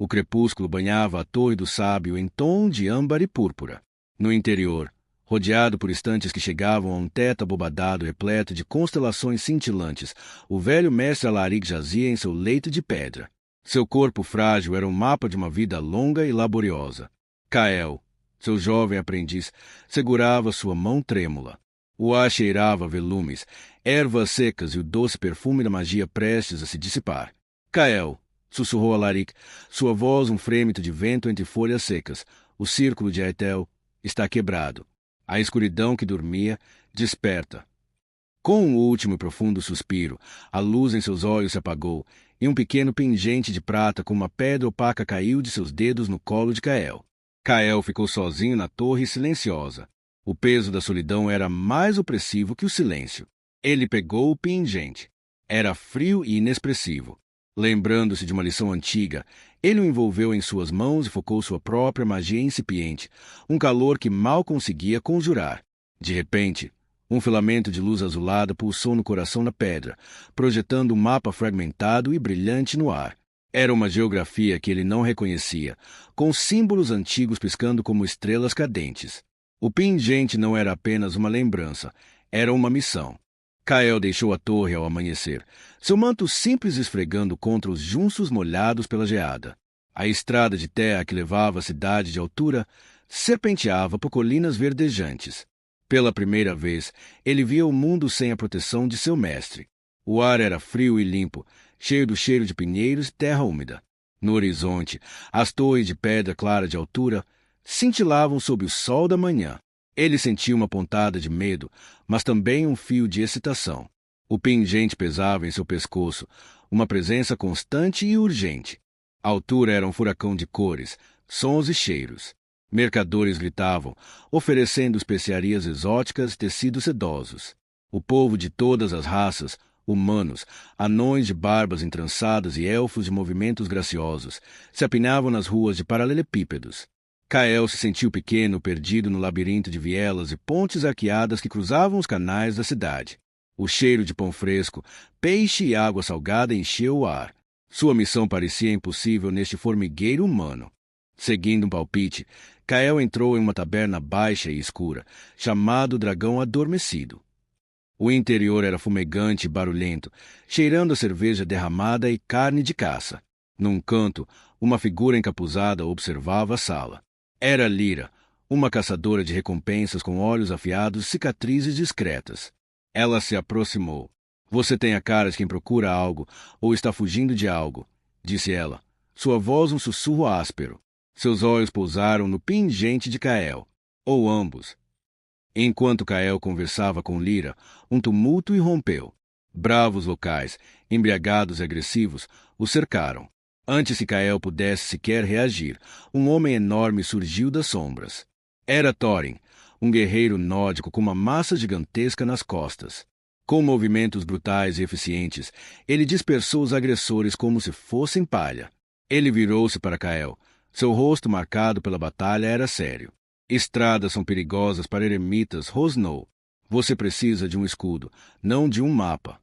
O crepúsculo banhava a Torre do Sábio em tom de âmbar e púrpura. No interior, rodeado por estantes que chegavam a um teto abobadado repleto de constelações cintilantes, o velho mestre Alaric jazia em seu leito de pedra. Seu corpo frágil era um mapa de uma vida longa e laboriosa. Kael, seu jovem aprendiz, segurava sua mão trêmula. O ar cheirava a velumes, ervas secas e o doce perfume da magia prestes a se dissipar. Kael, sussurrou Alaric, sua voz um frêmito de vento entre folhas secas. O círculo de Aetel está quebrado. A escuridão que dormia desperta. Com um último e profundo suspiro, a luz em seus olhos se apagou, e um pequeno pingente de prata com uma pedra opaca caiu de seus dedos no colo de Kael. Kael ficou sozinho na torre silenciosa. O peso da solidão era mais opressivo que o silêncio. Ele pegou o pingente. Era frio e inexpressivo. Lembrando-se de uma lição antiga, ele o envolveu em suas mãos e focou sua própria magia incipiente, um calor que mal conseguia conjurar. De repente, um filamento de luz azulada pulsou no coração da pedra, projetando um mapa fragmentado e brilhante no ar. Era uma geografia que ele não reconhecia, com símbolos antigos piscando como estrelas cadentes. O pingente não era apenas uma lembrança, era uma missão. Kael deixou a torre ao amanhecer, seu manto simples esfregando contra os junços molhados pela geada. A estrada de terra que levava à cidade de altura serpenteava por colinas verdejantes. Pela primeira vez, ele via o mundo sem a proteção de seu mestre. O ar era frio e limpo, cheio do cheiro de pinheiros e terra úmida. No horizonte, as torres de pedra clara de altura cintilavam sob o sol da manhã. Ele sentia uma pontada de medo, mas também um fio de excitação. O pingente pesava em seu pescoço, uma presença constante e urgente. A altura era um furacão de cores, sons e cheiros. Mercadores gritavam, oferecendo especiarias exóticas e tecidos sedosos. O povo de todas as raças, humanos, anões de barbas entrançadas e elfos de movimentos graciosos, se apinavam nas ruas de paralelepípedos. Kael se sentiu pequeno, perdido no labirinto de vielas e pontes arqueadas que cruzavam os canais da cidade. O cheiro de pão fresco, peixe e água salgada encheu o ar. Sua missão parecia impossível neste formigueiro humano. Seguindo um palpite, Kael entrou em uma taberna baixa e escura, chamado Dragão Adormecido. O interior era fumegante e barulhento, cheirando a cerveja derramada e carne de caça. Num canto, uma figura encapuzada observava a sala. Era Lyra, uma caçadora de recompensas com olhos afiados e cicatrizes discretas. Ela se aproximou. Você tem a cara de quem procura algo ou está fugindo de algo, disse ela, sua voz um sussurro áspero. Seus olhos pousaram no pingente de Kael, ou ambos. Enquanto Kael conversava com Lyra, um tumulto irrompeu. Bravos locais, embriagados e agressivos, o cercaram. Antes que Kael pudesse sequer reagir, um homem enorme surgiu das sombras. Era Thorin, um guerreiro nórdico com uma massa gigantesca nas costas. Com movimentos brutais e eficientes, ele dispersou os agressores como se fossem palha. Ele virou-se para Kael. Seu rosto marcado pela batalha era sério. Estradas são perigosas para eremitas, rosnou. Você precisa de um escudo, não de um mapa.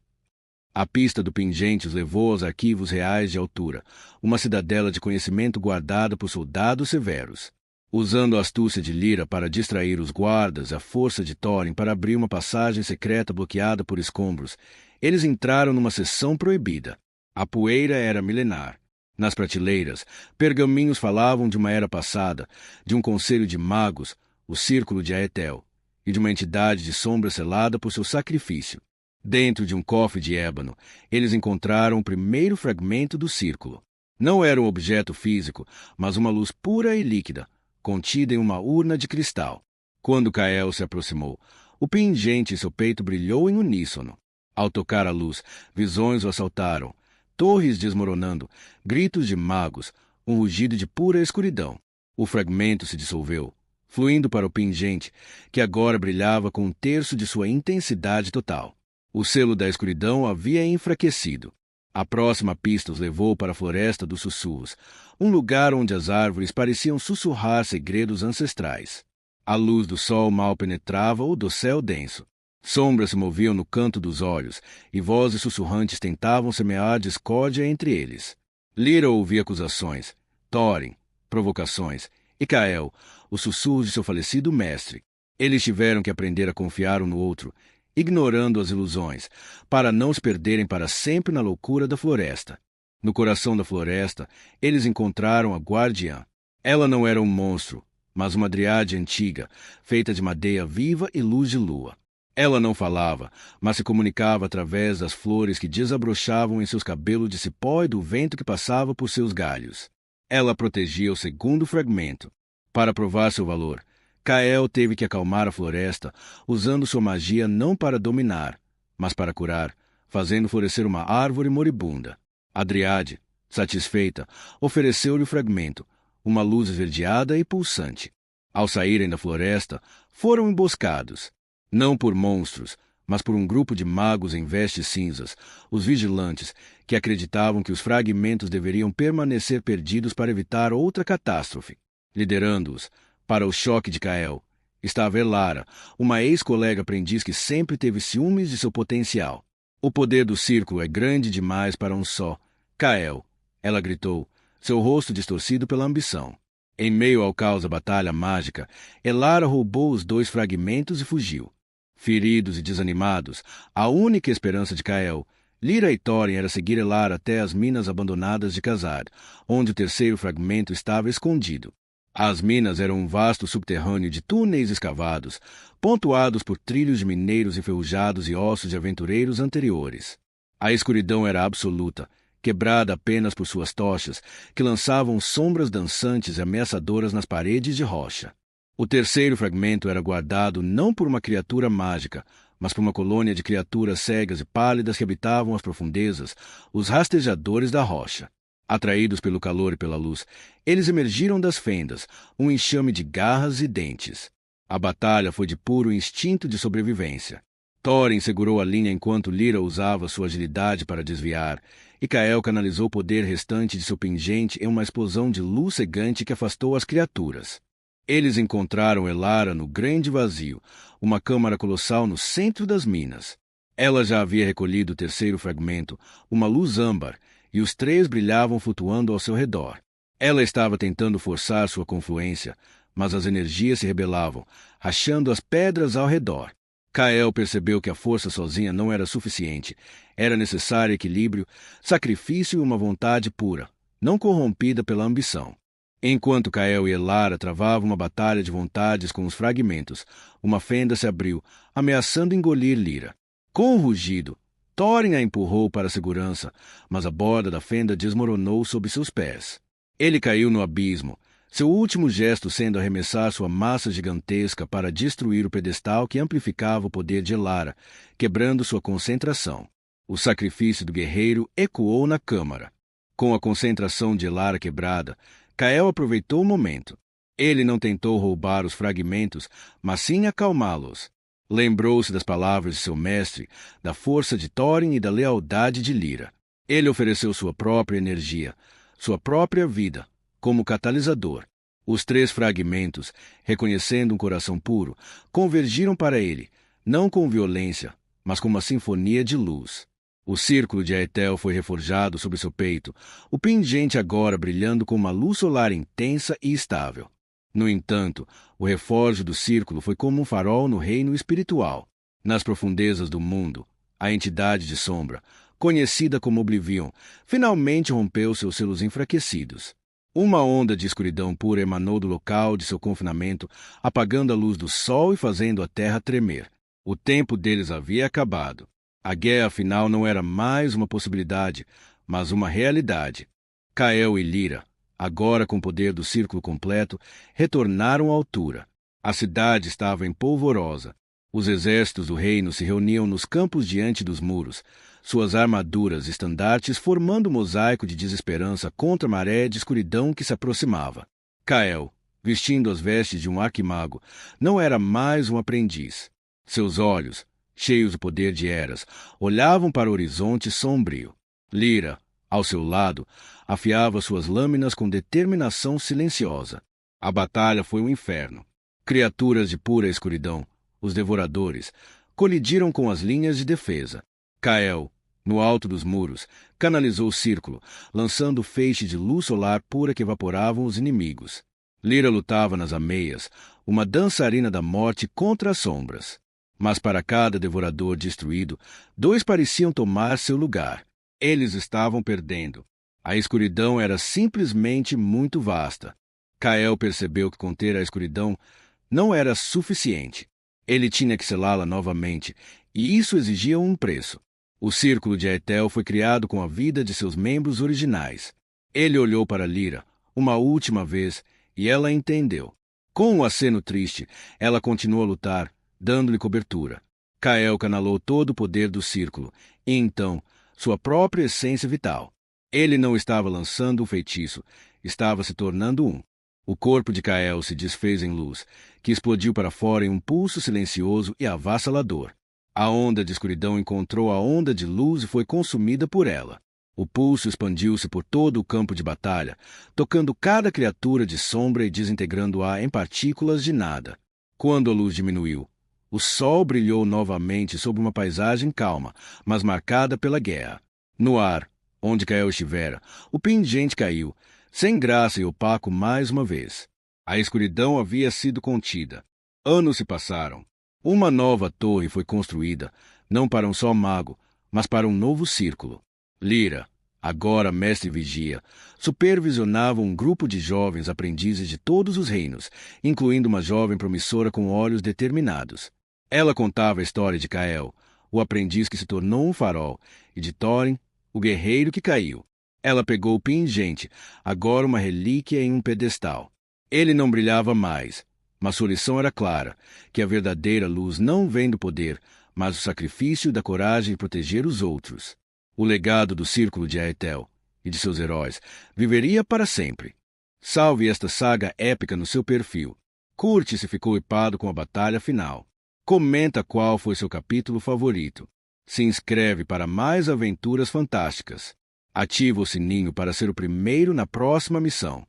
A pista do pingente os levou aos arquivos reais de altura, uma cidadela de conhecimento guardada por soldados severos. Usando a astúcia de Lyra para distrair os guardas e a força de Thorin para abrir uma passagem secreta bloqueada por escombros, eles entraram numa seção proibida. A poeira era milenar. Nas prateleiras, pergaminhos falavam de uma era passada, de um conselho de magos, o Círculo de Aetel, e de uma entidade de sombra selada por seu sacrifício. Dentro de um cofre de ébano, eles encontraram o primeiro fragmento do círculo. Não era um objeto físico, mas uma luz pura e líquida, contida em uma urna de cristal. Quando Kael se aproximou, o pingente em seu peito brilhou em uníssono. Ao tocar a luz, visões o assaltaram, torres desmoronando, gritos de magos, um rugido de pura escuridão. O fragmento se dissolveu, fluindo para o pingente, que agora brilhava com um terço de sua intensidade total. O selo da escuridão havia enfraquecido. A próxima pista os levou para a Floresta dos Sussurros, um lugar onde as árvores pareciam sussurrar segredos ancestrais. A luz do sol mal penetrava o dossel denso. Sombras se moviam no canto dos olhos, e vozes sussurrantes tentavam semear discórdia entre eles. Lyra ouvia acusações. Thorin, provocações, e Kael, os sussurros de seu falecido mestre. Eles tiveram que aprender a confiar um no outro, ignorando as ilusões, para não se perderem para sempre na loucura da floresta. No coração da floresta, eles encontraram a guardiã. Ela não era um monstro, mas uma dríade antiga, feita de madeira viva e luz de lua. Ela não falava, mas se comunicava através das flores que desabrochavam em seus cabelos de cipó e do vento que passava por seus galhos. Ela protegia o segundo fragmento. Para provar seu valor, Kael teve que acalmar a floresta, usando sua magia não para dominar, mas para curar, fazendo florescer uma árvore moribunda. A dríade, satisfeita, ofereceu-lhe o fragmento, uma luz esverdeada e pulsante. Ao saírem da floresta, foram emboscados, não por monstros, mas por um grupo de magos em vestes cinzas, os vigilantes, que acreditavam que os fragmentos deveriam permanecer perdidos para evitar outra catástrofe. Liderando-os, para o choque de Kael, estava Elara, uma ex-colega aprendiz que sempre teve ciúmes de seu potencial. O poder do círculo é grande demais para um só. Kael, ela gritou, seu rosto distorcido pela ambição. Em meio ao caos da batalha mágica, Elara roubou os 2 fragmentos e fugiu. Feridos e desanimados, a única esperança de Kael, Lyra e Thorin era seguir Elara até as minas abandonadas de Khazad, onde o terceiro fragmento estava escondido. As minas eram um vasto subterrâneo de túneis escavados, pontuados por trilhos de mineiros enferrujados e ossos de aventureiros anteriores. A escuridão era absoluta, quebrada apenas por suas tochas, que lançavam sombras dançantes e ameaçadoras nas paredes de rocha. O terceiro fragmento era guardado não por uma criatura mágica, mas por uma colônia de criaturas cegas e pálidas que habitavam as profundezas, os rastejadores da rocha. Atraídos pelo calor e pela luz, eles emergiram das fendas, um enxame de garras e dentes. A batalha foi de puro instinto de sobrevivência. Thorin segurou a linha enquanto Lyra usava sua agilidade para desviar, e Kael canalizou o poder restante de seu pingente em uma explosão de luz cegante que afastou as criaturas. Eles encontraram Elara no grande vazio, uma câmara colossal no centro das minas. Ela já havia recolhido o terceiro fragmento, uma luz âmbar, e os 3 brilhavam flutuando ao seu redor. Ela estava tentando forçar sua confluência, mas as energias se rebelavam, rachando as pedras ao redor. Kael percebeu que a força sozinha não era suficiente. Era necessário equilíbrio, sacrifício e uma vontade pura, não corrompida pela ambição. Enquanto Kael e Elara travavam uma batalha de vontades com os fragmentos, uma fenda se abriu, ameaçando engolir Lyra. Com um rugido, Thorin a empurrou para a segurança, mas a borda da fenda desmoronou sob seus pés. Ele caiu no abismo, seu último gesto sendo arremessar sua massa gigantesca para destruir o pedestal que amplificava o poder de Elara, quebrando sua concentração. O sacrifício do guerreiro ecoou na câmara. Com a concentração de Elara quebrada, Kael aproveitou o momento. Ele não tentou roubar os fragmentos, mas sim acalmá-los. Lembrou-se das palavras de seu mestre, da força de Thorin e da lealdade de Lyra. Ele ofereceu sua própria energia, sua própria vida, como catalisador. Os 3 fragmentos, reconhecendo um coração puro, convergiram para ele, não com violência, mas com uma sinfonia de luz. O círculo de Aetel foi reforjado sobre seu peito, o pingente agora brilhando com uma luz solar intensa e estável. No entanto, o reforço do círculo foi como um farol no reino espiritual. Nas profundezas do mundo, a entidade de sombra, conhecida como Oblivion, finalmente rompeu seus selos enfraquecidos. Uma onda de escuridão pura emanou do local de seu confinamento, apagando a luz do sol e fazendo a terra tremer. O tempo deles havia acabado. A guerra final não era mais uma possibilidade, mas uma realidade. Kael e Lyra, agora com o poder do círculo completo, retornaram à altura. A cidade estava empolvorosa. Os exércitos do reino se reuniam nos campos diante dos muros, suas armaduras e estandartes formando um mosaico de desesperança contra a maré de escuridão que se aproximava. Kael, vestindo as vestes de um arquimago, não era mais um aprendiz. Seus olhos, cheios do poder de Eras, olhavam para o horizonte sombrio. Lyra, ao seu lado, afiava suas lâminas com determinação silenciosa. A batalha foi um inferno. Criaturas de pura escuridão, os devoradores, colidiram com as linhas de defesa. Kael, No alto dos muros, canalizou o círculo, lançando feixe de luz solar pura que evaporavam os inimigos. Lyra lutava nas ameias, uma dançarina da morte contra as sombras. Mas para cada devorador destruído, dois pareciam tomar seu lugar. Eles estavam perdendo. A escuridão era simplesmente muito vasta. Kael percebeu que conter a escuridão não era suficiente. Ele tinha que selá-la novamente, e isso exigia um preço. O Círculo de Aetel foi criado com a vida de seus membros originais. Ele olhou para Lyra uma última vez e ela entendeu. Com um aceno triste, ela continuou a lutar, dando-lhe cobertura. Kael canalou todo o poder do Círculo, e então, sua própria essência vital. Ele não estava lançando um feitiço, estava se tornando um. O corpo de Kael se desfez em luz, que explodiu para fora em um pulso silencioso e avassalador. A onda de escuridão encontrou a onda de luz e foi consumida por ela. O pulso expandiu-se por todo o campo de batalha, tocando cada criatura de sombra e desintegrando-a em partículas de nada. Quando a luz diminuiu, o sol brilhou novamente sobre uma paisagem calma, mas marcada pela guerra. No ar, onde Kael estivera, o pingente caiu, sem graça e opaco mais uma vez. A escuridão havia sido contida. Anos se passaram. Uma nova torre foi construída, não para um só mago, mas para um novo círculo. Lyra, agora mestre vigia, supervisionava um grupo de jovens aprendizes de todos os reinos, incluindo uma jovem promissora com olhos determinados. Ela contava a história de Kael, o aprendiz que se tornou um farol, e de Thorin, o guerreiro que caiu. Ela pegou o pingente, agora uma relíquia em um pedestal. Ele não brilhava mais, mas sua lição era clara, que a verdadeira luz não vem do poder, mas do sacrifício e da coragem de proteger os outros. O legado do Círculo de Aetel e de seus heróis viveria para sempre. Salve esta saga épica no seu perfil. Curte se ficou hypado com a batalha final. Comenta qual foi seu capítulo favorito. Se inscreve para mais aventuras fantásticas. Ativa o sininho para ser o primeiro na próxima missão.